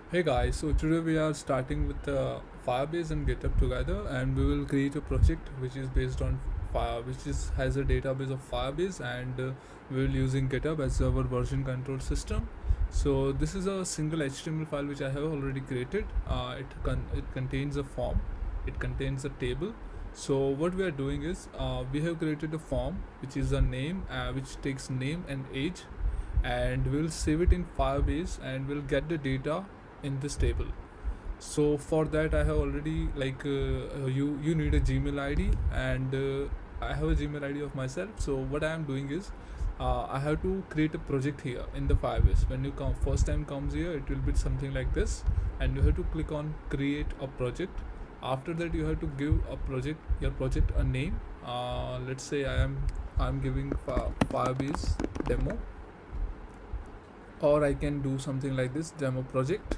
Hey guys, so today we are starting with Firebase and GitHub together, and we will create a project which is based on Fire, which is has a database of Firebase, and we will using GitHub as our version control system. So this is a single HTML file which I have already created. It contains a form, it contains a table. So what we are doing is we have created a form which is a name, which takes name and age, and we'll save it in Firebase, and we'll get the data in this table. So for that I have already you need a Gmail ID, and I have a Gmail ID of myself. So what I am doing is I have to create a project here in the Firebase. When you come first time comes here, it will be something like this, and you have to click on create a project. After that you have to give your project a name. Let's say I'm giving Firebase demo, or I can do something like this, demo project.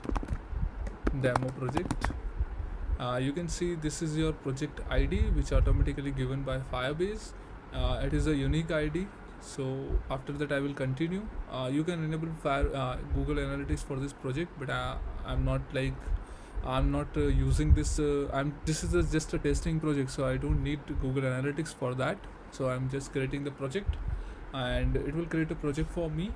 You can see this is your project ID, which automatically given by Firebase. It is a unique ID. So after that I will continue. You can enable Google Analytics for this project, but I'm not using this. This is just a testing project, so I don't need Google Analytics for that. So I'm just creating the project, and it will create a project for me.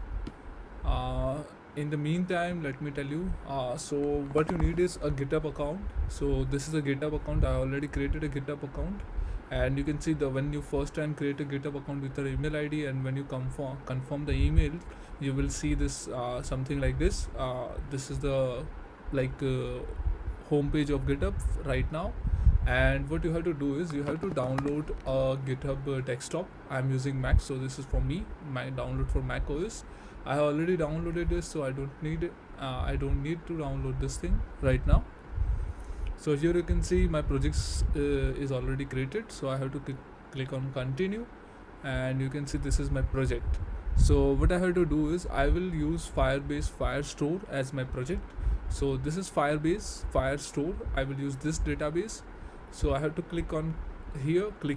In the meantime, let me tell you, so what you need is a GitHub account. So this is a GitHub account. I already created a GitHub account, and you can see the when you first time create a GitHub account with your email ID, and when you confirm the email, you will see this something like this. This is the like home page of GitHub right now. And what you have to do is you have to download a GitHub desktop. I'm using Mac, so this is for me, my download for Mac OS. I have already downloaded this, so I don't need to download this thing right now. So here you can see my projects is already created, so I have to click on continue, and you can see this is my project. So what I have to do is I will use Firebase Firestore as my project. So this is Firebase Firestore. I will use this database. So I have to click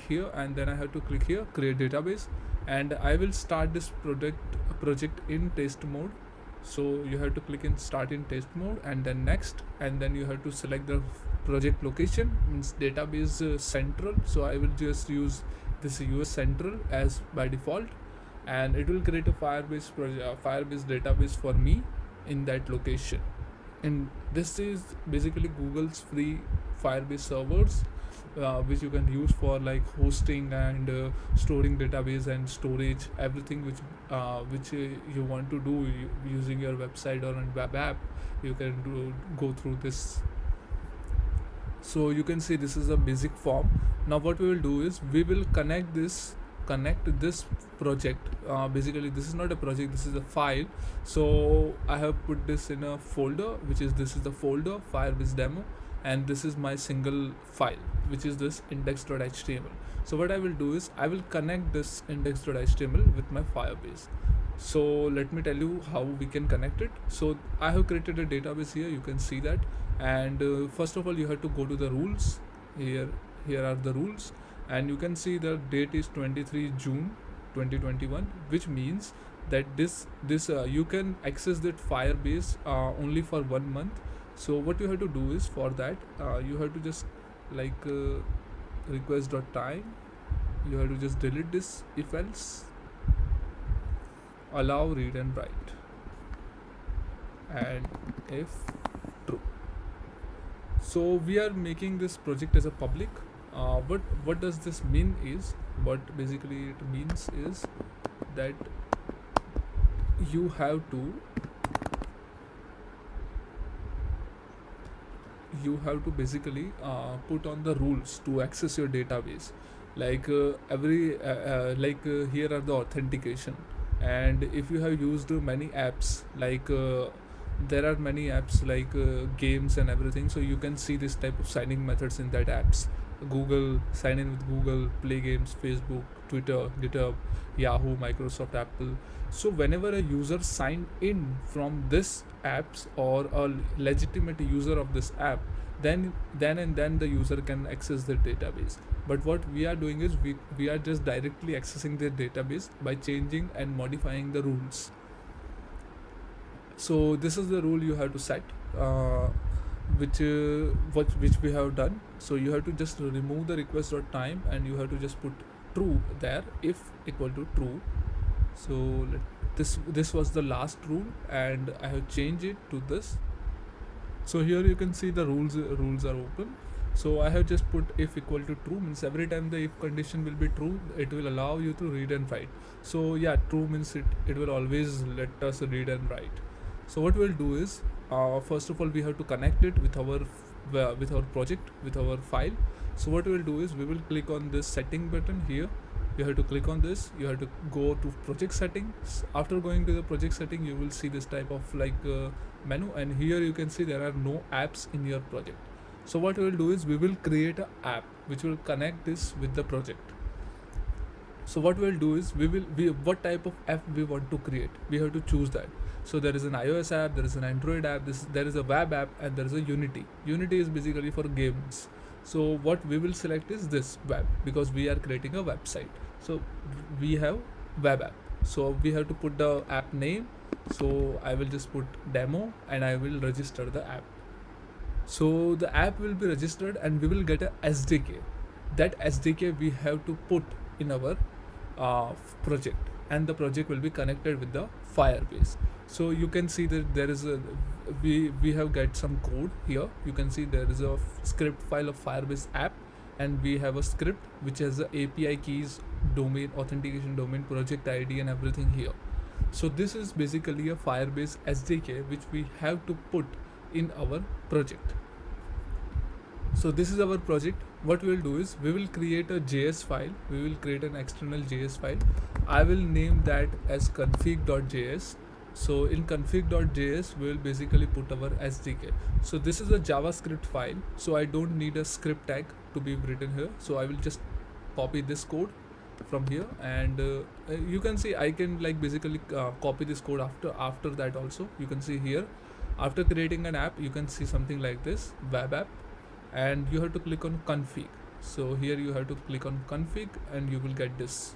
here, and then I have to click here, create database, and I will start this project in test mode. So you have to click in start in test mode, and then next, and then you have to select the project location, means database central. So I will just use this US central as by default, and it will create a Firebase database for me in that location. And this is basically Google's free Firebase servers, which you can use for like hosting and storing database and storage, everything which you want to do using your website or a web app. You can go through this. So you can see this is a basic form. Now what we will do is we will connect this project. Basically this is not a project, this is a file. So I have put this in a folder, this is the folder Firebase demo, and this is my single file, which is this index.html. So what I will do is I will connect this index.html with my Firebase. So let me tell you how we can connect it. So I have created a database here, you can see that. And first of all you have to go to the rules. Here are the rules, and you can see the date is 23 June 2021, which means that this you can access that Firebase only for 1 month. So what you have to do is for that you have to just request.time, you have to just delete this if else, allow read and write, and if true. So we are making this project as a public. What does this mean is, what basically it means is that you have to basically put on the rules to access your database. Here are the authentication, and if you have used many apps there are many apps games and everything, so you can see this type of signing methods in that apps. Google, sign in with Google, Play Games, Facebook, Twitter, GitHub, Yahoo, Microsoft, Apple. So whenever a user sign in from this apps, or a legitimate user of this app, then the user can access the database. But what we are doing is we are just directly accessing the database by changing and modifying the rules. So this is the rule you have to set. which we have done. So you have to just remove the request.time and you have to just put true there if equal to true. So this was the last rule and I have changed it to this. So here you can see the rules are open. So I have just put if equal to true, means every time the if condition will be true, it will allow you to read and write. So yeah, true means it will always let us read and write. So what we'll do is, first of all we have to connect it with our project, with our file. So what we'll do is we will click on this setting button here. You have to click on this, you have to go to project settings. After going to the project setting, you will see this type of menu, and here you can see there are no apps in your project. So what we will do is we will create an app which will connect this with the project. So what we'll do is what type of app we want to create, we have to choose that. So there is an iOS app, there is an Android app, there is a web app, and there is a Unity. Unity is basically for games. So what we will select is this web, because we are creating a website. So we have web app. So we have to put the app name. So I will just put demo and I will register the app. So the app will be registered and we will get a SDK. That SDK we have to put in our project, and the project will be connected with the Firebase. So you can see that there is a we have got some code here. You can see there is a script file of Firebase app, and we have a script which has the API keys, domain authentication, domain, project ID, and everything here. So this is basically a Firebase SDK which we have to put in our project. So this is our project. What we will do is we will create a JS file. We will create an external JS file. I will name that as config.js. So in config.js we will basically put our SDK. So this is a JavaScript file, so I don't need a script tag to be written here. So I will just copy this code from here, and you can see I can basically copy this code after that also. You can see here, after creating an app, you can see something like this, web app, and you have to click on config. So here you have to click on config and you will get this.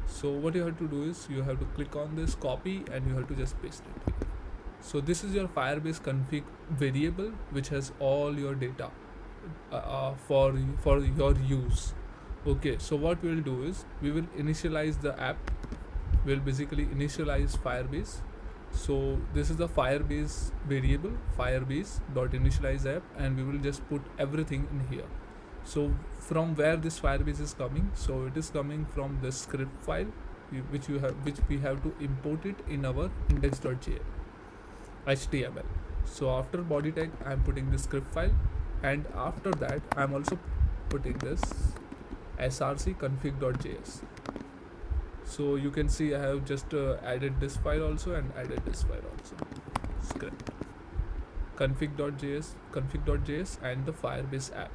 So what you have to do is you have to click on this, copy, and you have to just paste it here. So this is your Firebase config variable which has all your data for your use. Okay, so what we will do is we will initialize the app. We'll basically initialize Firebase. So this is the Firebase variable, Firebase.initialize app, and we will just put everything in here. So from where this Firebase is coming, so it is coming from this script file which we have to import it in our index.html. So after body tag I am putting this script file, and after that I am also putting this src config.js. So you can see I have just added this file also and added this file also, script config.js and the Firebase app.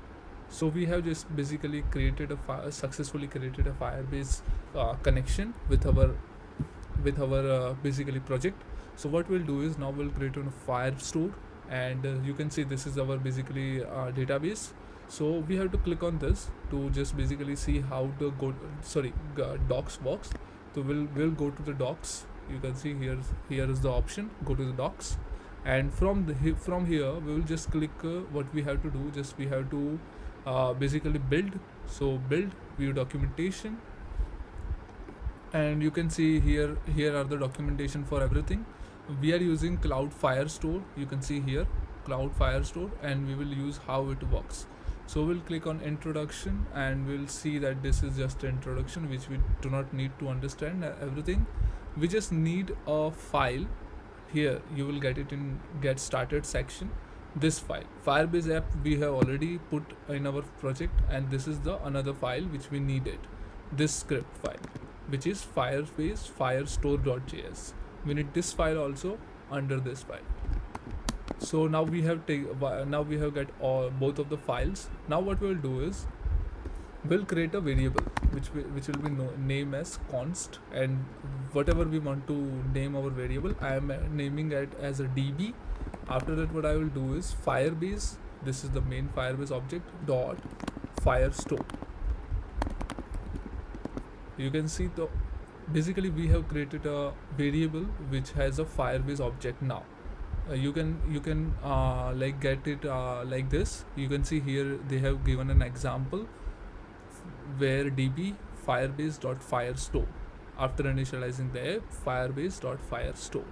So we have just basically created successfully created a Firebase connection with our basically project. So what we'll do is now we'll create a Firestore, and you can see this is our basically database. So we have to click on this to just basically see how the docs works. So we'll go to the docs. You can see here is the option, go to the docs, and from here we will just click what we have to do. Just we have to basically build. So build, view documentation, and you can see here are the documentation for everything. We are using Cloud Firestore. You can see here Cloud Firestore, and we will use how it works. So we'll click on introduction, and we'll see that this is just an introduction which we do not need to understand everything. We just need a file. Here you will get it in get started section. This file, Firebase app, we have already put in our project, and this is the another file which we needed, this script file, which is Firebase firestore.js. We need this file also under this file. So now we have got both of the files. Now what we'll do is we'll create a variable which will be name as const, and whatever we want to name our variable, I am naming it as a db. After that, what I will do is Firebase, this is the main Firebase object, dot Firestore. You can see basically we have created a variable which has a Firebase object now. you can like get it like this. You can see here they have given an example where db firebase.firestore, after initializing the app, firebase.firestore.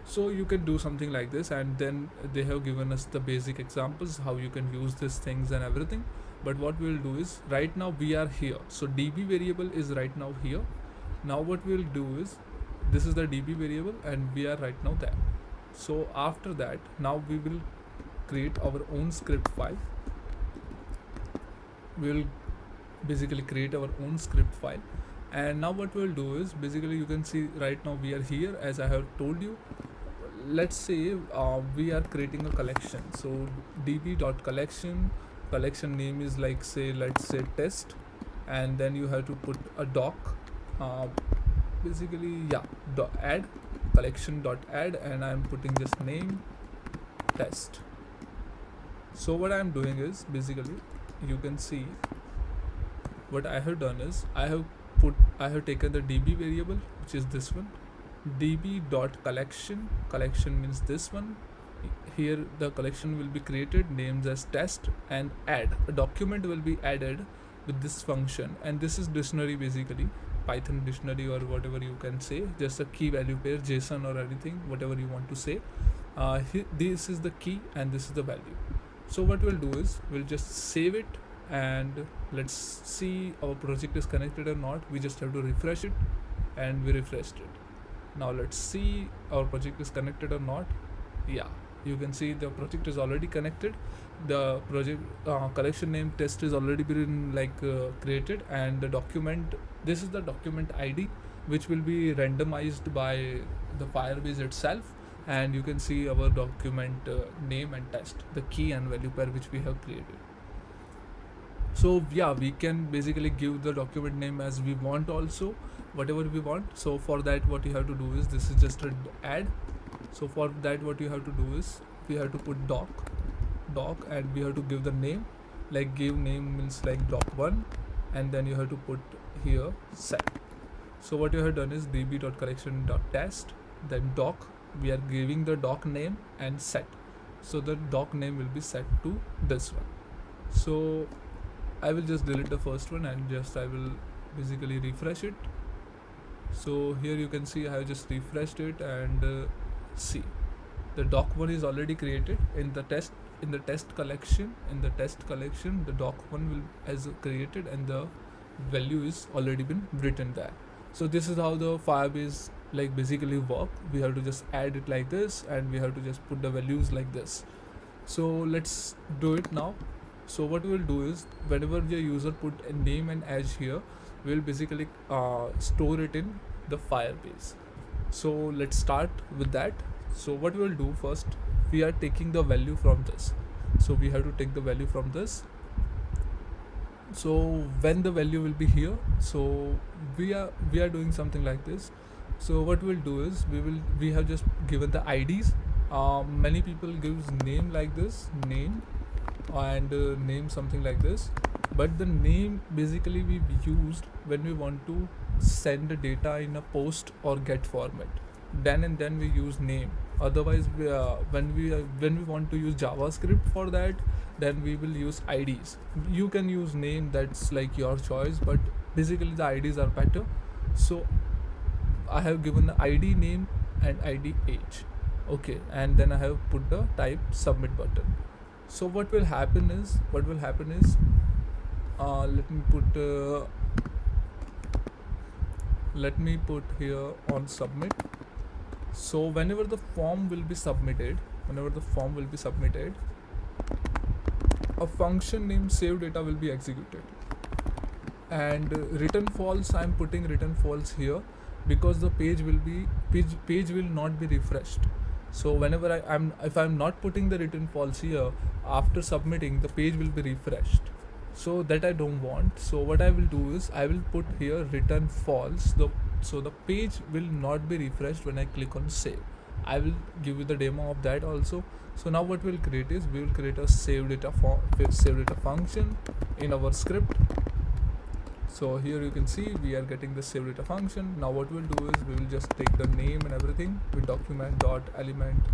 So you can do something like this, and then they have given us the basic examples how you can use these things and everything. But what we'll do is, right now we are here, so db variable is right now here. Now what we'll do is, this is the db variable and we are right now there. So after that, now we will create our own script file. We'll basically create our own script file, and now what we'll do is, basically you can see right now we are here. As I have told you, let's say we are creating a collection. So db.collection, collection name is like, say, let's say test, and then you have to put a doc, basically add collection.add, and I'm putting just name test. So what I'm doing is, basically you can see what I have done is, I have taken the db variable, which is this one, db.collection, collection means this one. Here the collection will be created, names as test, and add, a document will be added with this function. And this is dictionary, basically Python dictionary or whatever you can say, just a key value pair, JSON or anything, whatever you want to say. This is the key and this is the value. So what we'll do is, we'll just save it, and let's see our project is connected or not. We just have to refresh it, and we refreshed it. Now let's see our project is connected or not. Yeah, you can see the project is already connected. The project collection name test is already been created, and the document, this is the document ID, which will be randomized by the Firebase itself. And you can see our document name and test, the key and value pair which we have created. So yeah, we can basically give the document name as we want also, whatever we want. So for that, what you have to do is, this is just an add. So for that, what you have to do is, we have to put doc, and we have to give the name, like give name means like doc1, and then you have to put here set. So what you have done is db.collection.test, then doc, we are giving the doc name and set. So the doc name will be set to this one. So I will just delete the first one, and I will basically refresh it. So here you can see I have just refreshed it, and see the doc1 is already created in the test collection. In the test collection, the doc1 will as created, and the value is already been written there. So this is how the Firebase basically work. We have to just add it like this, and we have to just put the values like this. So let's do it now. So what we will do is, whenever the user put a name and age here, we will basically store it in the Firebase. So let's start with that. So what we will do first, we are taking the value from this. So we have to take the value from this. So when the value will be here, so we are doing something like this. So what we'll do is, we have just given the IDs. Many people gives name like this, name, and name something like this, but the name basically we used when we want to send the data in a post or get format. Then we use name. Otherwise, when we want to use JavaScript for that, then we will use IDs. You can use name, that's like your choice, but basically the IDs are better. So I have given the ID name and ID age. Okay, and then I have put the type submit button. So what will happen is, let me put here on submit. So whenever the form will be submitted, a function named save data will be executed, and return false, I'm putting return false here because the page will not be refreshed. So whenever if I'm not putting the return false here, after submitting, the page will be refreshed. So that I don't want. So what I will do is, I will put here return false. So the page will not be refreshed when I click on save. I will give you the demo of that also. So now what we'll create is, we will create a save data function in our script. So here you can see we are getting the save data function. Now what we'll do is, we will just take the name and everything with document.element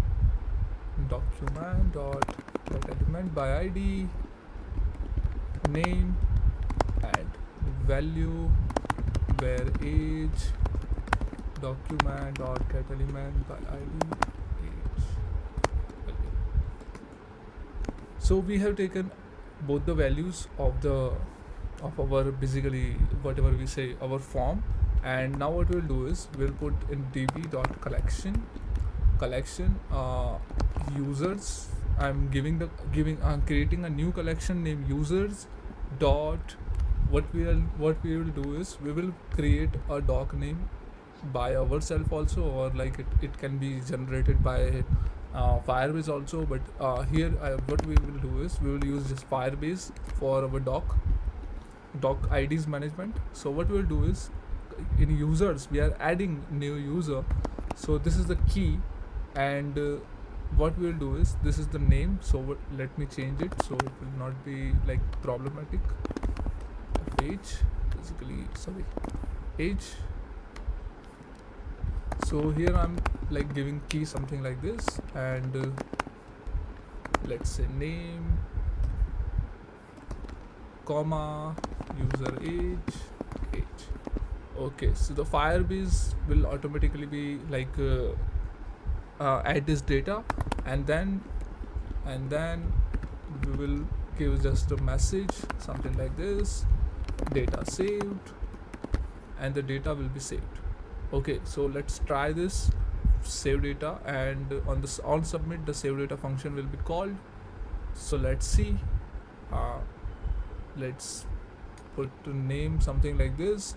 document dot get element by id, name, and value, where age, document dot get element by id, age, value. So we have taken both the values of our basically whatever we say our form, and now what we'll do is we'll put in db dot collection users. I'm creating a new collection named users dot. What we will do is we will create a doc name by ourselves also, or like it can be generated by Firebase also, but here what we will do is we will use just Firebase for our doc IDs management. So what we will do is in users we are adding new user, so this is the key, and what we will do is this is the name. So let me change it so it will not be like problematic. Age, basically, sorry, age. So here I'm like giving key something like this, and let's say name, comma, user age. Okay, so the Firebase will automatically be like add this data, and then we will give just a message something like this, data saved, and the data will be saved. Okay, so let's try this. Save data, and on submit the save data function will be called. So let's see. Let's put the name something like this,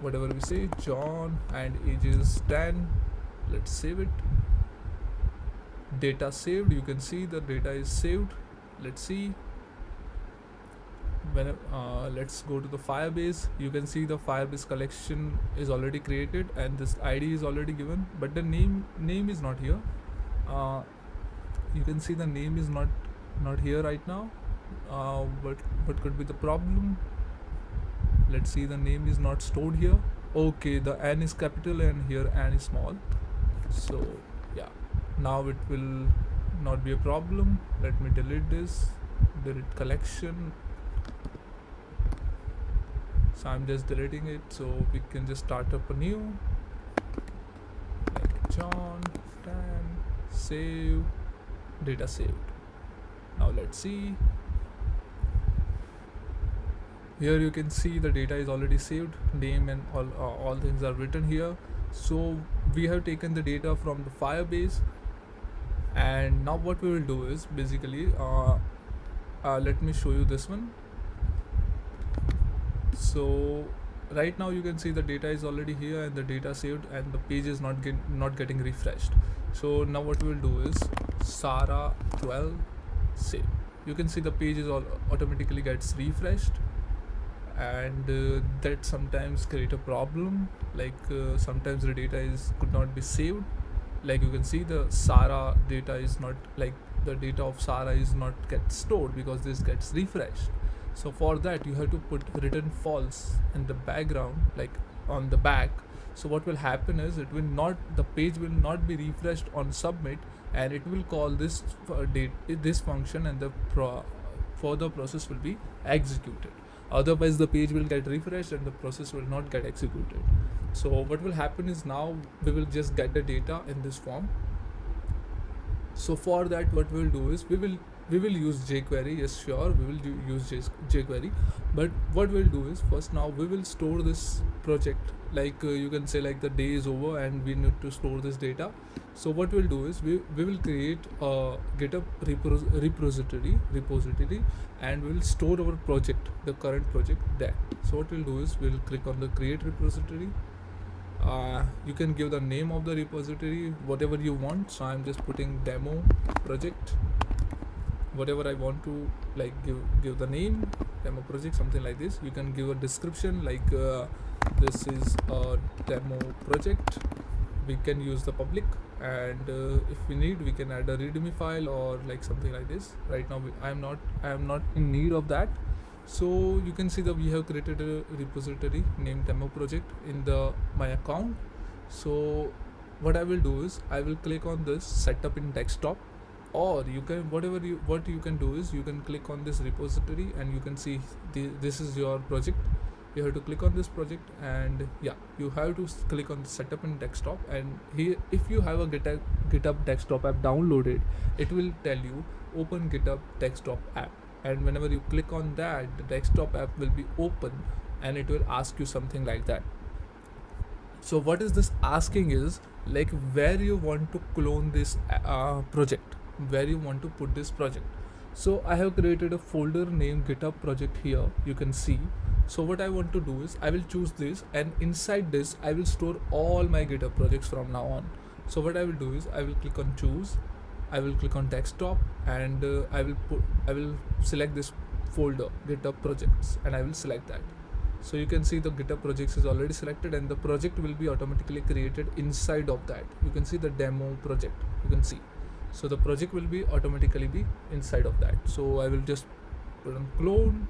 whatever we say, John, and age is 10. Let's save it. Data saved, you can see the data is saved. Let's see. When let's go to the Firebase. You can see the Firebase collection is already created and this ID is already given, but the name is not here. You can see the name is not here right now. What could be the problem? Let's see, the name is not stored here. Okay, the N is capital and here N is small. So yeah, now it will not be a problem. Let me delete this, delete collection. So I'm just deleting it, so we can just start up a new, like John 10, save, data saved. Now let's see. Here you can see the data is already saved, name and all things are written here. So we have taken the data from the Firebase, and now what we will do is basically let me show you this one. So right now you can see the data is already here and the data saved, and the page is not getting refreshed. So now what we will do is Sarah 12 save. You can see the page is automatically gets refreshed, and that sometimes create a problem, like sometimes the data could not be saved. Like you can see the Sarah data is not, like the data of Sarah is not get stored because this gets refreshed. So for that you have to put return false in the background, like on the back. So what will happen is the page will not be refreshed on submit, and it will call this this function, and the further process will be executed. Otherwise the page will get refreshed and the process will not get executed. So what will happen is now we will just get the data in this form. So for that what we will do is we will use jQuery. Yes, sure, we will use jQuery, but what we'll do is first now we will store this project, like you can say like the day is over and we need to store this data. So what we'll do is we will create a GitHub repository, and we'll store our project, the current project there. So what we'll do is we'll click on the create repository. You can give the name of the repository whatever you want. So I'm just putting demo project, whatever I want to, like give the name, demo project, something like this. You can give a description like this is a demo project. We can use the public, and if we need we can add a readme file or like something like this. Right now I am not in need of that. So you can see that we have created a repository named demo project in my account. So what I will do is I will click on this setup in desktop, or you can what you can do is you can click on this repository and you can see this is your project. You have to click on this project, and yeah, you have to click on the setup in desktop, and here if you have a GitHub desktop app downloaded, it will tell you open GitHub desktop app, and whenever you click on that, the desktop app will be open and it will ask you something like that. So what is this asking is like where you want to clone this project, where you want to put this project. So I have created a folder named GitHub project here, you can see. So what I want to do is I will choose this, and inside this I will store all my GitHub projects from now on. So what I will do is I will click on choose, I will click on desktop, and I will select this folder GitHub projects, and I will select that. So you can see the GitHub projects is already selected, and the project will be automatically created inside of that. You can see the demo project, you can see. So the project will be automatically be inside of that. So I will just put on clone,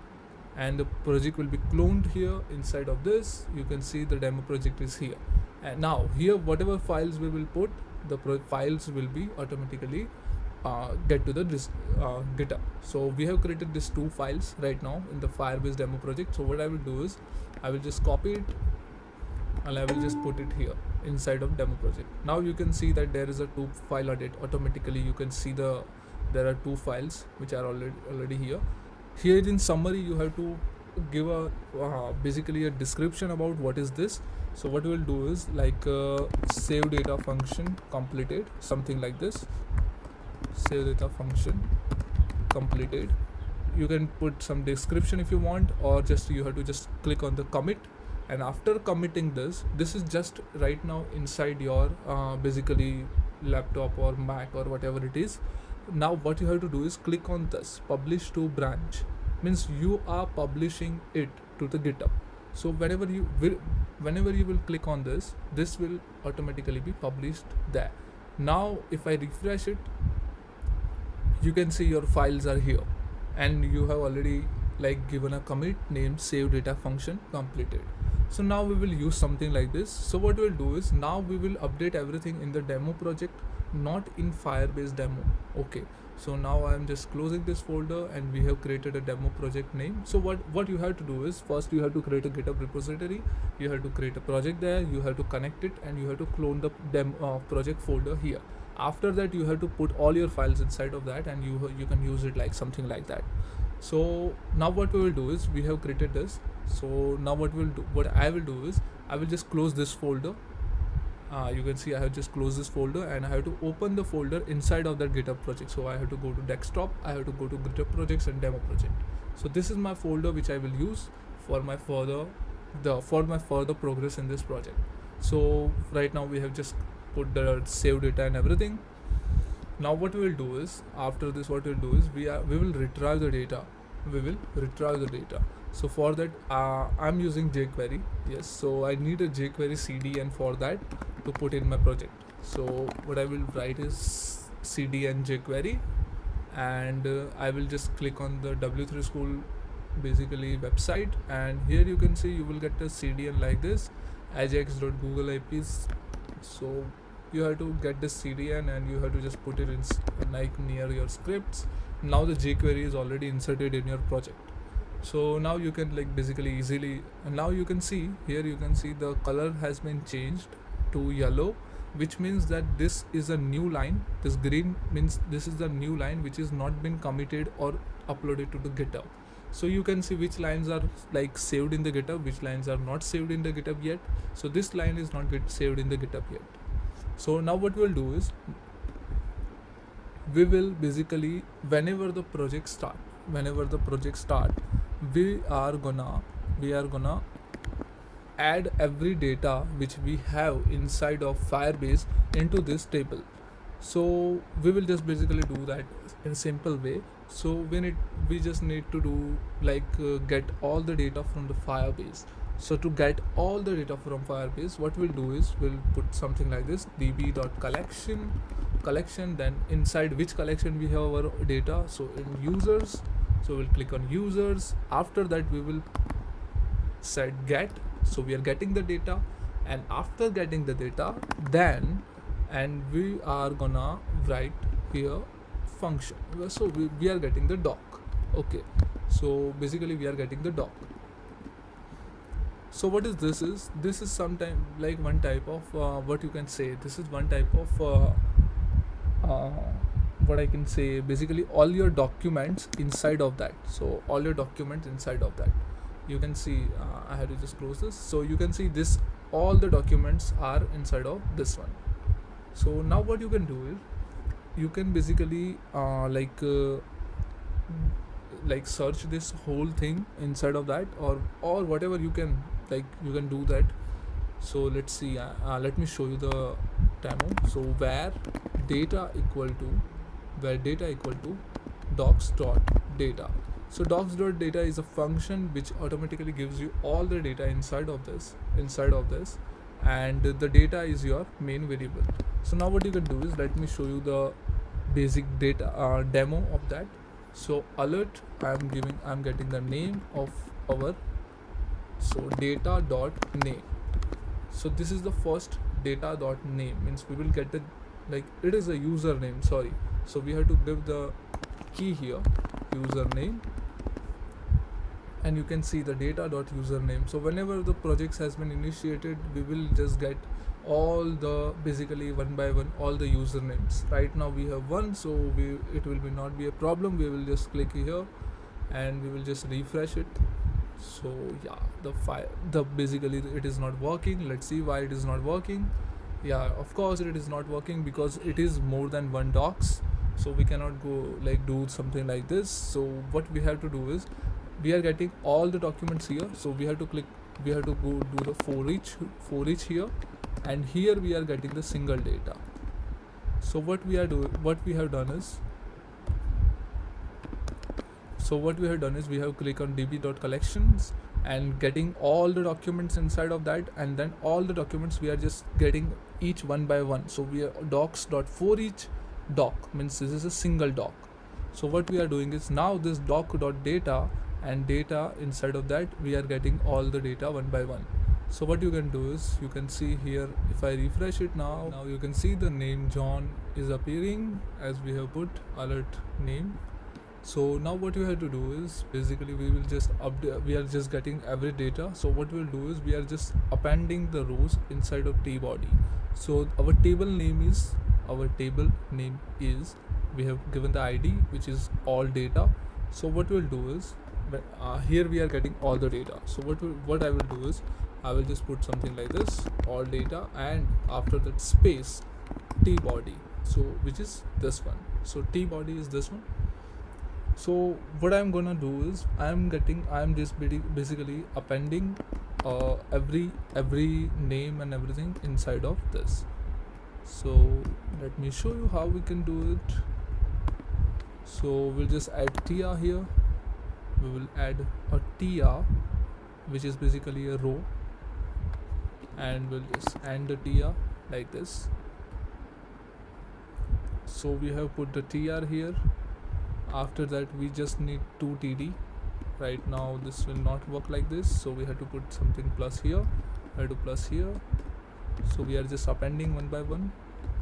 and the project will be cloned here inside of this. You can see the demo project is here, and now here whatever files we will put, the files will be automatically get to the GitHub. So we have created these 2 files right now in the Firebase demo project. So what I will do is I will just copy it and I will just put it here inside of demo project. Now you can see that there is a 2 file edit. Automatically you can see there are 2 files which are already here. Here in summary you have to give a basically a description about what is this. So what we'll do is like save data function completed, something like this. Save data function completed. You can put some description if you want, or just you have to just click on the commit, and after committing this is just right now inside your basically laptop or Mac or whatever it is. Now what you have to do is click on this publish to branch, means you are publishing it to the GitHub. So whenever you will click on this will automatically be published there. Now if I refresh it, you can see your files are here, and you have already like given a commit named save data function completed. So now we will use something like this. So what we'll do is now we will update everything in the demo project, not in Firebase demo. Okay, so now I am just closing this folder, and we have created a demo project name. So what you have to do is first you have to create a GitHub repository, you have to create a project there, you have to connect it, and you have to clone the demo project folder here. After that you have to put all your files inside of that, and you can use it like something like that. So now what we will do is we have created this. So now what I will do is I will just close this folder. You can see I have just closed this folder, and I have to open the folder inside of that GitHub project. So I have to go to desktop, I have to go to GitHub projects and demo project. So this is my folder which I will use for my further progress in this project. So right now we have just put the save data and everything. Now what we will do is after this we will retrieve the data. So for that I'm using jQuery. Yes, so I need a jQuery CDN for that to put in my project. So what I will write is CDN jQuery, and I will just click on the W3 School basically website, and here you can see you will get a CDN like this, ajax.google IPs. So you have to get this CDN, and you have to just put it in like near your scripts. Now the jQuery is already inserted in your project. So now you can like basically easily, and now you can see here, you can see the color has been changed to yellow, which means that this is a new line. This green means this is the new line which is not been committed or uploaded to the GitHub. So you can see which lines are like saved in the GitHub, which lines are not saved in the GitHub yet. So this line is not saved in the GitHub yet. So now what we'll do is we will basically whenever the project start, we are gonna add every data which we have inside of Firebase into this table. So we will just basically do that in a simple way. So we just need to do like get all the data from the Firebase. So to get all the data from Firebase, what we'll do is we'll put something like this, db.collection, then inside which collection we have our data. So in users, so we'll click on users. After that we will set get. So we are getting the data, and after getting the data, then and we are gonna write here function. So we are getting the doc. Okay, so basically we are getting the doc. So what is this is sometime like one type of what you can say, this is one type of uh, what I can say, basically all your documents inside of that. So all your documents inside of that, you can see, I have to just close this. So you can see this, all the documents are inside of this one. So now what you can do is you can basically like search this whole thing inside of that, or whatever you can, like you can do that. So let's see, let me show you the demo. So where data equal to docs.data. So docs.data is a function which automatically gives you all the data inside of this, and the data is your main variable. So now what you can do is, let me show you the basic data demo of that. So alert, I'm getting the name of our, so data.name. So this is the first data.name, means we will get the, like it is a username, sorry. So we have to give the key here, username, and you can see the data.username. So whenever the projects has been initiated, we will just get all the, basically one by one, all the usernames. Right now we have one, so it will not be a problem. We will just click here and we will just refresh it. So yeah, the basically it is not working. Let's see why it is not working. Yeah, of course it is not working because it is more than one docs, so we cannot go like do something like this. So what we have to do is, we are getting all the documents here, so we have to go do the for each here, and here we are getting the single data. So what we have done is, we have click on db.collections and getting all the documents inside of that, and then all the documents we are just getting each one by one. So we are docs.for each doc, means this is a single doc. So what we are doing is, now this doc.data and data inside of that, we are getting all the data one by one. So what you can do is, you can see here, if I refresh it now you can see the name John is appearing as we have put alert name. So now what you have to do is, basically we will just update, we are just getting every data. So what we'll do is, we are just appending the rows inside of tbody. So our table name is, we have given the ID, which is all data. So what we'll do is, here we are getting all the data. So what I will do is, I will just put something like this, all data, and after that space tbody, so which is this one. So tbody is this one. So what I'm gonna do is, I'm just basically appending every name and everything inside of this. So let me show you how we can do it. So we'll just add tia here. We will add a tia, which is basically a row, and we'll just end the tia like this. So we have put the tr here. After that we just need 2 td. Right now this will not work like this, so we have to put something plus here, plus here. So we are just appending one by one.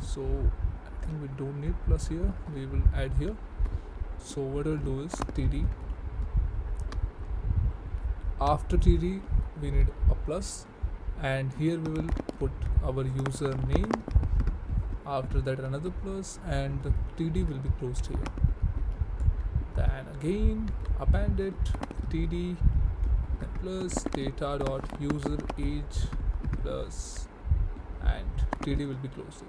So I think we don't need plus here, we will add here. So what we'll do is td. After td we need a plus, and here we will put our username. After that another plus, and the td will be closed here. Then again append it, td plus data dot user age plus, and td will be closed here.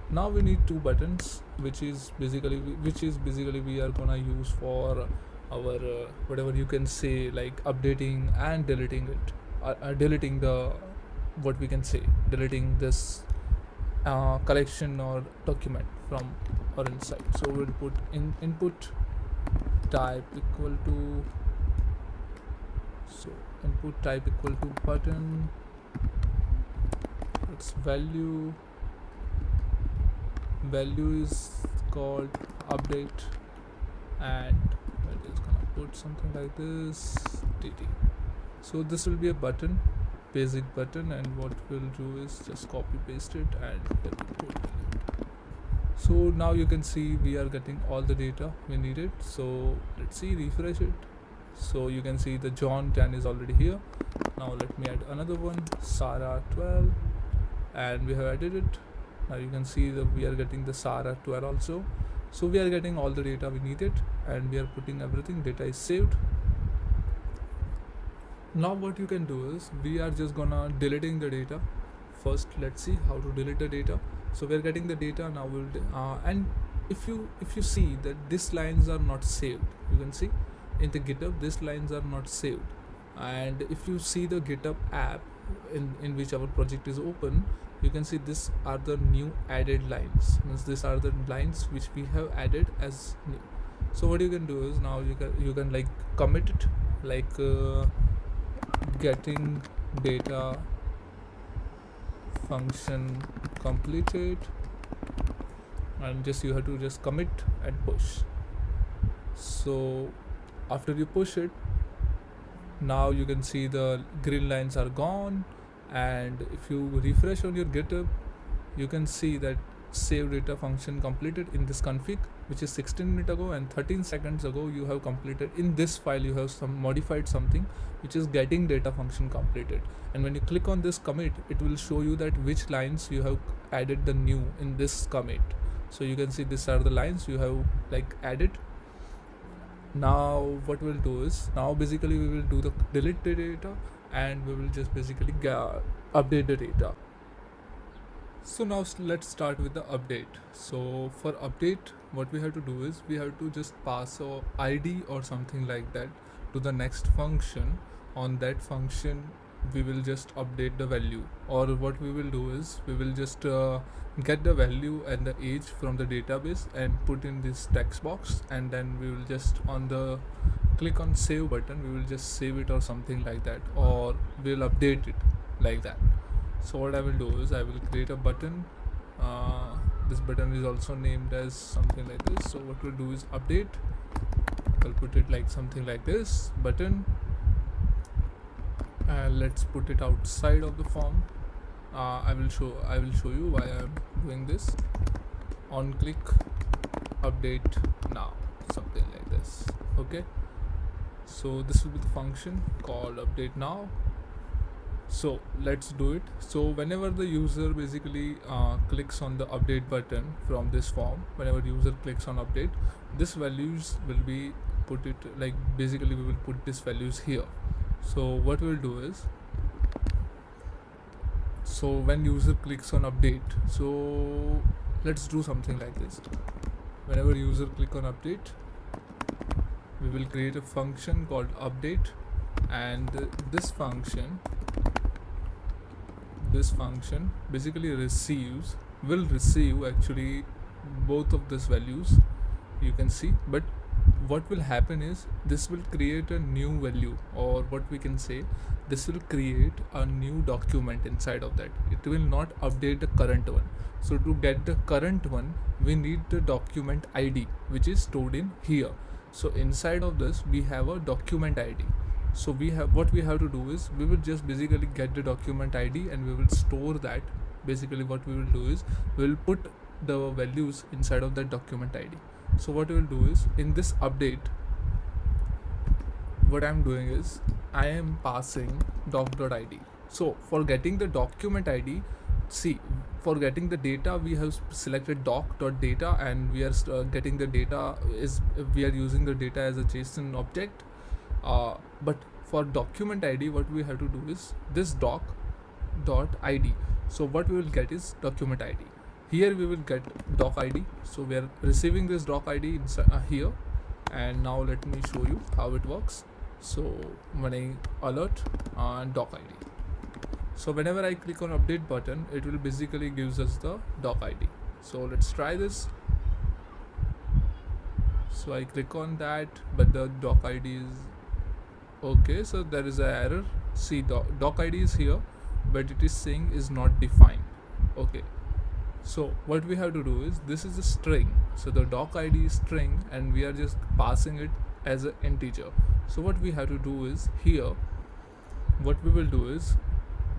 Now we need 2 buttons, which is basically we are gonna use for our whatever you can say, like updating and deleting it, deleting the, what we can say, deleting this collection or document from our inside. So we'll put in input type equal to, so input type equal to button, its value is called update, and we're just gonna put something like this dd. So this will be a button basic button, and what we'll do is just copy paste it and here we put delete. So now you can see we are getting all the data we needed. So let's see, refresh it. So you can see the John 10 is already here. Now let me add another one, Sarah 12, and we have added it. Now you can see that we are getting the Sarah 12 also. So we are getting all the data we needed and we are putting everything, data is saved. Now what you can do is we are just gonna deleting the data. First let's see how to delete the data. So we are getting the data now. And if you see that these lines are not saved, you can see in the GitHub these lines are not saved. And if you see the GitHub app in which our project is open, you can see these are the new added lines. Means these are the lines which we have added as new. So what you can do is now you can like commit it, like getting data function completed, and just you have to just commit and push. So after you push it, now you can see the green lines are gone, and if you refresh on your GitHub, you can see that save data function completed in this config, which is 16 minutes ago, and 13 seconds ago you have completed in this file. You have modified something which is getting data function completed, and when you click on this commit, it will show you that which lines you have added the new in this commit. So you can see these are the lines you have like added. Now what we'll do is, now basically we will do the delete the data and we will just basically update the data. So now let's start with the update. So for update, what we have to do is we have to just pass a ID or something like that to the next function. On that function we will just update the value, or what we will do is we will just get the value and the age from the database and put in this text box, and then we will just on the click on save button, we will just save it or something like that, or we'll update it like that. So what I will do is I will create a button. This button is also named as something like this. So what we'll do is update. I'll put it like something like this, button, and let's put it outside of the form. I will show you why I am doing this. On click update now, something like this. Okay, so this will be the function called update now. So let's do it. So whenever the user basically clicks on the update button from this form, whenever user clicks on update, this values will be put it like basically we will put these values here. So what we'll do is, so when user clicks on update, so let's do something like this. Whenever user click on update, we will create a function called update, and this function basically will receive actually both of these values, you can see. But what will happen is this will create a new value, or what we can say, this will create a new document inside of that. It will not update the current one. So to get the current one, we need the document ID, which is stored in here. So inside of this we have a document ID. So what we have to do is we will just basically get the document ID and we will store that. Basically what we will do is we will put the values inside of that document ID. So what we will do is in this update, what I am doing is I am passing doc.id. So for getting the document ID, see, for getting the data we have selected doc.data, and we are getting the data is we are using the data as a JSON object. But for document ID, what we have to do is this doc.id. So what we will get is document ID. Here we will get doc ID. So we are receiving this doc ID inside here, and now let me show you how it works. So when I alert doc ID, so whenever I click on update button, it will basically gives us the doc ID. So let's try this. So I click on that, but the doc ID is okay. So there is an error. See, doc ID is here, but it is saying is not defined. Okay, so what we have to do is, this is a string, so the doc ID is string and we are just passing it as an integer. So what we have to do is, here what we will do is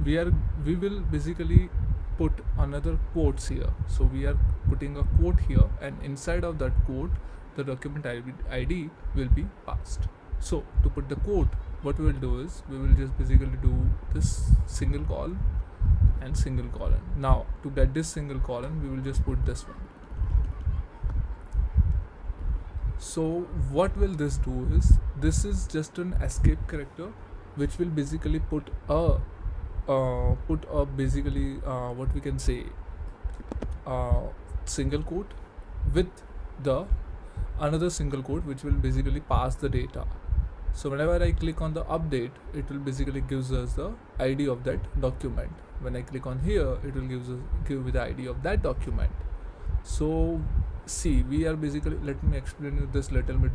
we will basically put another quotes here. So we are putting a quote here, and inside of that quote the document ID will be passed. So to put the quote, what we will do is we will just basically do this single call and single colon. Now to get this single colon, we will just put this one. So what will this do is, this is just an escape character which will basically put a basically what we can say single quote with the another single quote which will basically pass the data. So whenever I click on the update, it will basically gives us the ID of that document. When I click on here, it will give me the ID of that document. So see, we are basically, let me explain you this little bit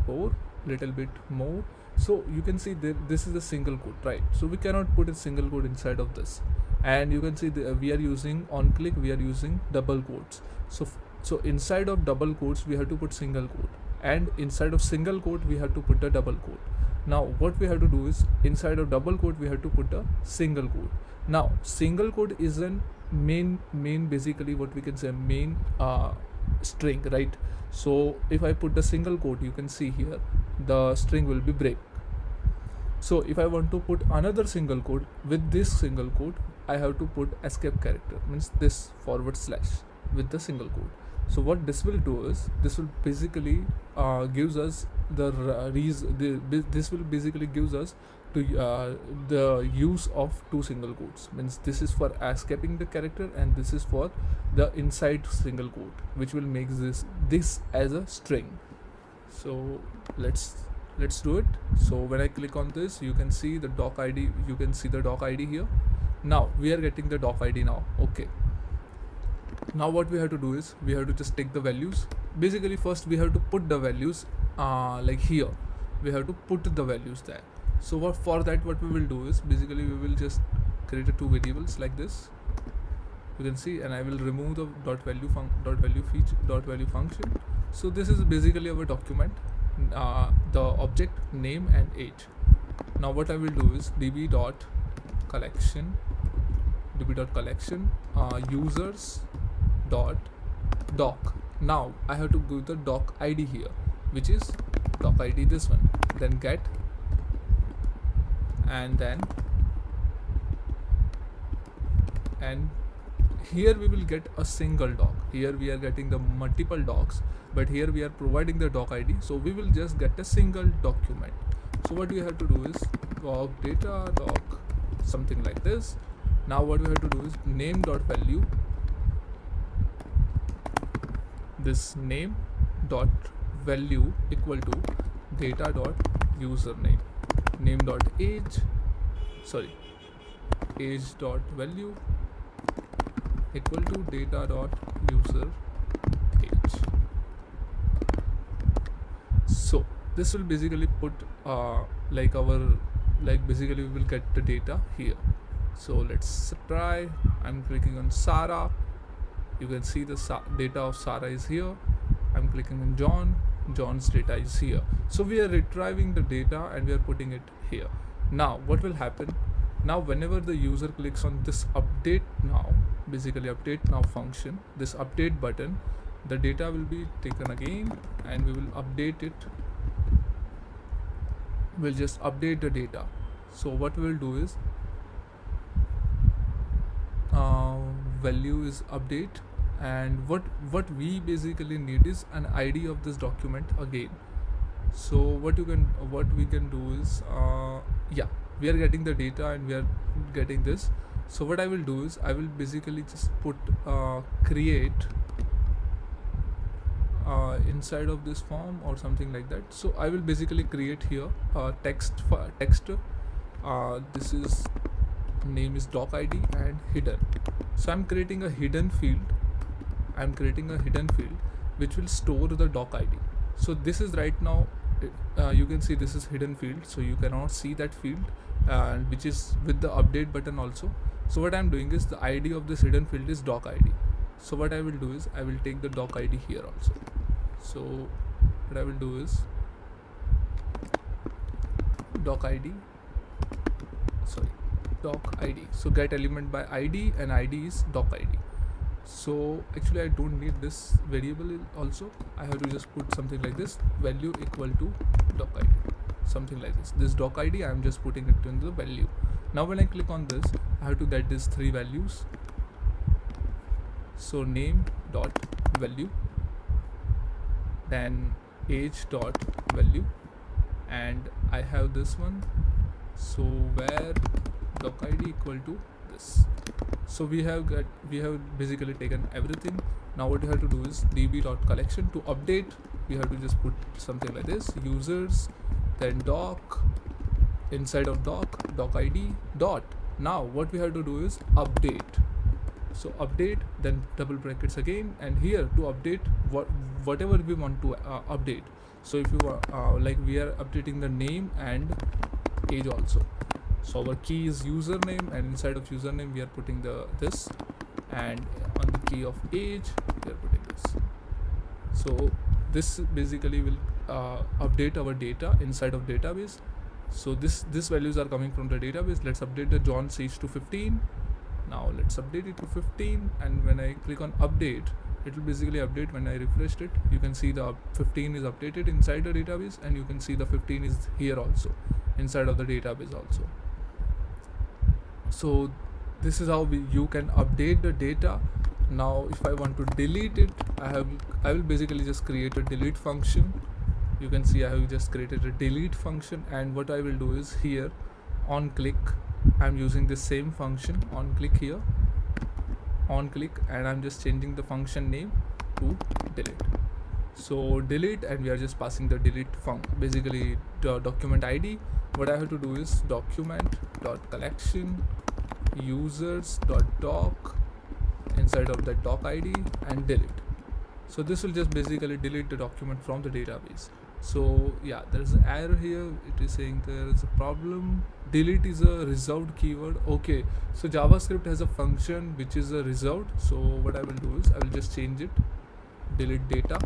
more. So you can see this is a single quote, right? So we cannot put a single quote inside of this, and you can see we are using on click, we are using double quotes. So inside of double quotes we have to put single quote, and inside of single quote we have to put a double quote. Now what we have to do is, inside of double quote we have to put a single quote. Now single quote is an main basically what we can say main string, right? So if I put the single quote, you can see here the string will be break. So if I want to put another single quote with this single quote, I have to put escape character, means this forward slash with the single quote. So what this will do is, this will basically gives us this will basically gives us to the use of two single quotes, means this is for escaping the character and this is for the inside single quote, which will make this as a string. So let's do it. So when I click on this, you can see the doc ID, you can see the doc ID here. Now we are getting the doc ID now. Okay, now what we have to do is, we have to just take the values. Basically first we have to put the values like here, we have to put the values there. So for that what we will do is, basically we will just create two variables like this, you can see, and I will remove the dot value function. So this is basically our document, the object name and age. Now what I will do is db.collection users dot doc. Now I have to give the doc ID here, which is doc ID this one, then get, and here we will get a single doc. Here we are getting the multiple docs, but here we are providing the doc ID, so we will just get a single document. So what we have to do is doc data doc, something like this. Now what we have to do is name dot value, this name dot value equal to data dot username, name dot age dot value equal to data dot user age. So this will basically put basically we will get the data here. So let's try. I'm clicking on Sarah, you can see the data of Sarah is here. I'm clicking on John's data is here. So we are retrieving the data and we are putting it here. Now what will happen, now whenever the user clicks on this update now, basically update now function, this update button, the data will be taken again and we will update it. We'll just update the data. So what we will do is value is update, and what we basically need is an ID of this document again. So what we can do is we are getting the data and we are getting this. So what I will do is, I will basically just put create inside of this form or something like that. So I will basically create here text. This is name is doc ID and hidden. So I'm creating a hidden field. Which will store the doc ID. So this is right now you can see this is hidden field, so you cannot see that field, and which is with the update button also. So what I'm doing is, the ID of this hidden field is doc ID. So what I will do is, I will take the doc ID here also. So what I will do is doc ID doc id. So get element by id, and id is doc id. So actually I don't need this variable also. I have to just put something like this, value equal to doc id, something like this. This doc id I am just putting it in the value. Now when I click on this, I have to get these three values. So name dot value, then age dot value, and I have this one. So where doc id equal to this. So we have basically taken everything. Now what you have to do is db.collection. To update, we have to just put something like this, users, then doc, inside of doc id dot. Now what we have to do is update. So update, then double brackets again, and here to update whatever we want to update. So if you like, we are updating the name and age also. So our key is username, and inside of username we are putting this, and on the key of age we are putting this. So this basically will update our data inside of database. So this values are coming from the database. Let's update the John's age to 15. Now let's update it to 15, and when I click on update, it will basically update. When I refreshed it, you can see the 15 is updated inside the database, and you can see the 15 is here also inside of the database also. So this is how you can update the data. Now if I want to delete it, I will basically just create a delete function. You can see I have just created a delete function, and what I will do is here on click, I'm using the same function on click here, on click, and I'm just changing the function name to delete. So delete, and we are just passing the delete basically the document ID. What I have to do is document.collection users.doc, inside of that doc ID, and delete. So this will just basically delete the document from the database. So yeah, there's an error here. It is saying there is a problem. Delete is a reserved keyword. Okay, so JavaScript has a function which is a reserved. So what I will do is I will just change it, delete data.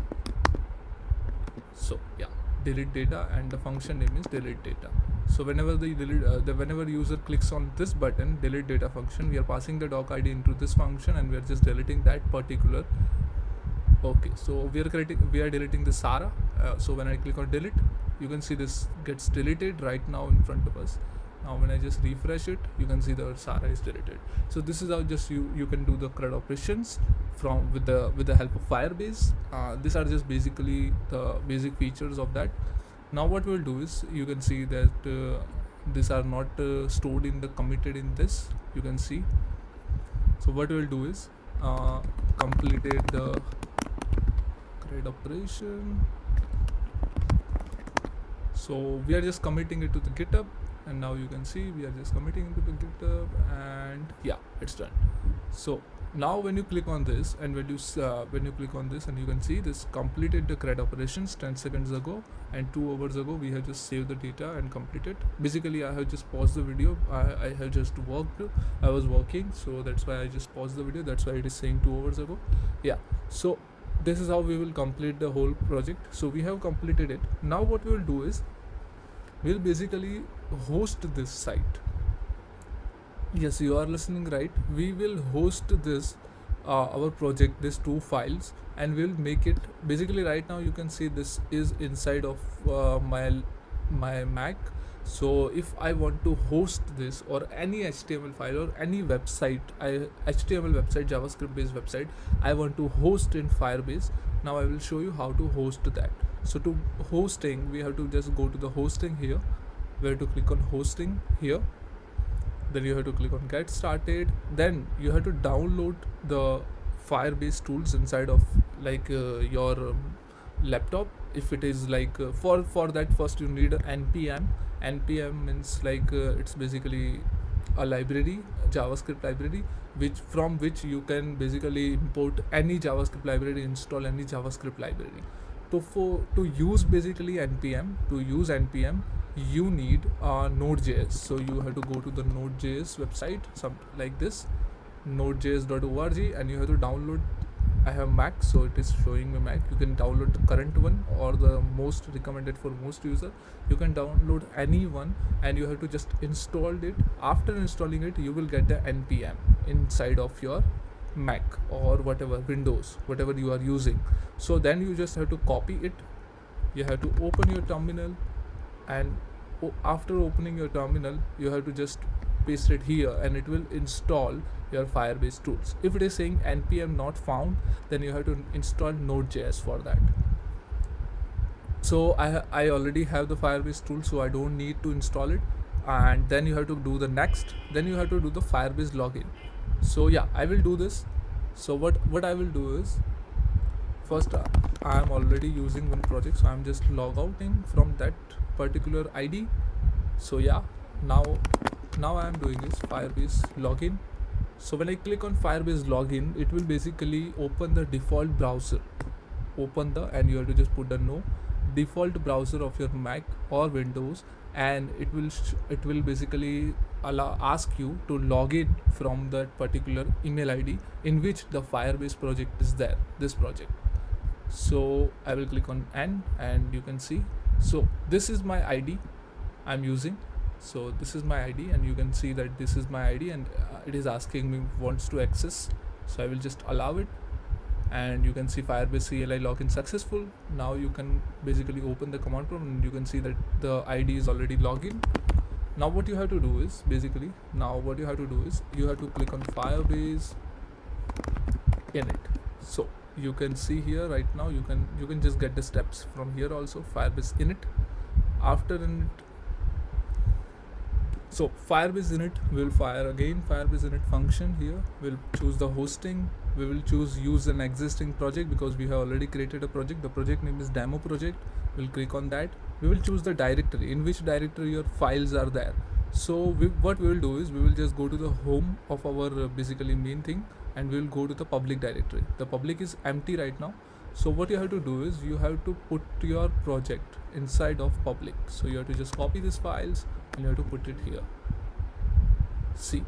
So yeah, delete data, and the function name is delete data. So whenever whenever user clicks on this button, delete data function, we are passing the doc ID into this function, and we are just deleting that particular. Okay, so we are deleting the Sarah. So when I click on delete, you can see this gets deleted right now in front of us. Now when I just refresh it, you can see the Sarah is deleted. So this is how just you can do the CRUD operations with the help of Firebase. These are just basically the basic features of that. Now what we'll do is, you can see that these are not stored in the committed in this. You can see. So what we'll do is completed the CRUD operation. So we are just committing it to the GitHub, and now you can see we are just committing it to the GitHub, and yeah, it's done. So now when you click on this, and when you click on this, and you can see this completed the CRUD operations 10 seconds ago, and 2 hours ago we have just saved the data and completed. Basically I have just paused the video. I have just worked. I was working, so that's why I just paused the video. That's why it is saying 2 hours ago. Yeah, so this is how we will complete the whole project. So we have completed it. Now what we will do is, we'll basically host this site. Yes, you are listening right. We will host this our project, these 2 files, and we'll make it. Basically right now you can see this is inside of my Mac. So if I want to host this, or any HTML file, or any website, HTML website, JavaScript based website, I want to host in Firebase. Now I will show you how to host that. So to hosting, we have to just go to the hosting here. We have to click on hosting here. Then you have to click on get started. Then you have to download the Firebase tools inside of your laptop. If it is for that, first you need npm. Npm means it's basically a library, JavaScript library, from which you can basically import any JavaScript library, install any JavaScript library. To use basically npm, you need Node.js. So you have to go to the Node.js website, some like this, nodejs.org, and you have to download I have Mac, so it is showing me Mac. You can download the current one or the most recommended for most user. You can download any one, and you have to just install it. After installing it, you will get the npm inside of your Mac or whatever Windows, whatever you are using. So then you just have to copy it. You have to open your terminal, and after opening your terminal, you have to just paste it here, and it will install your Firebase tools. If it is saying npm not found, then you have to install Node.js for that. So I already have the Firebase tool, so I don't need to install it. And then you have to do the next. Then you have to do the Firebase login. So yeah, I will do this. So what I will do is, first I am already using one project, so I'm just logouting from that particular ID. So yeah, now I am doing is Firebase login. So when I click on Firebase login, it will basically open the default browser. And you have to just put the no default browser of your Mac or Windows, and it will basically ask you to log in from that particular email ID in which the Firebase project is there, this project. So I will click on N, and you can see, so this is my ID I'm using. So this is my ID, and you can see that this is my ID, and it is asking me wants to access. So I will just allow it, and you can see Firebase CLI login successful. Now you can basically open the command prompt, and you can see that the ID is already login. Now what you have to do is you have to click on Firebase init. So you can see here right now, you can just get the steps from here also. Firebase init. After init, so Firebase init will fire again Firebase init function. Here we'll choose the hosting. We will choose use an existing project because we have already created a project. The project name is demo project. We'll click on that. We will choose the directory, in which directory your files are there. So what we will do is we will just go to the home of our basically main thing, and we will go to the public directory. The public is empty right now. So what you have to do is you have to put your project inside of public. So you have to just copy these files, and you have to put it here. See,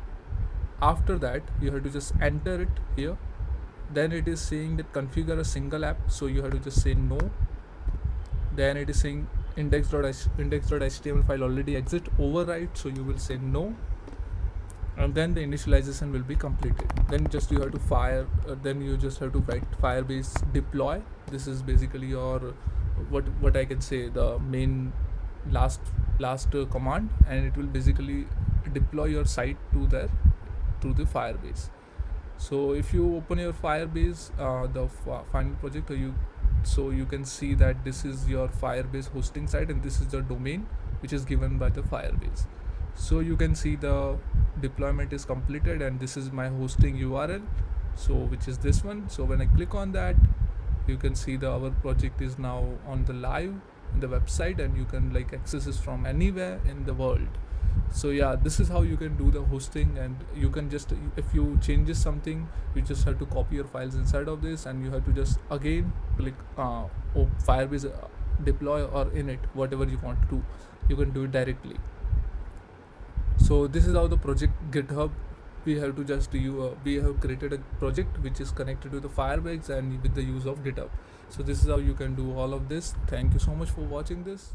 after that you have to just enter it here. Then it is saying that configure a single app, so you have to just say no. Then it is saying index.html file already exist, override, so you will say no, and then the initialization will be completed. Then just you have to write Firebase deploy. This is basically your what I can say, the main last command, and it will basically deploy your site to the Firebase. So if you open your Firebase, the final project, so you can see that this is your Firebase hosting site, and this is the domain which is given by the Firebase. So you can see the deployment is completed, and this is my hosting URL, so which is this one. So when I click on that, you can see our project is now on the live in the website, and you can access this from anywhere in the world. So yeah, this is how you can do the hosting, and you can just, if you changes something, you just have to copy your files inside of this, and you have to just again click Firebase deploy or init, whatever you want to do, you can do it directly. So this is how the project GitHub, we have created a project which is connected to the Firebase and with the use of GitHub. So this is how you can do all of this. Thank you so much for watching this.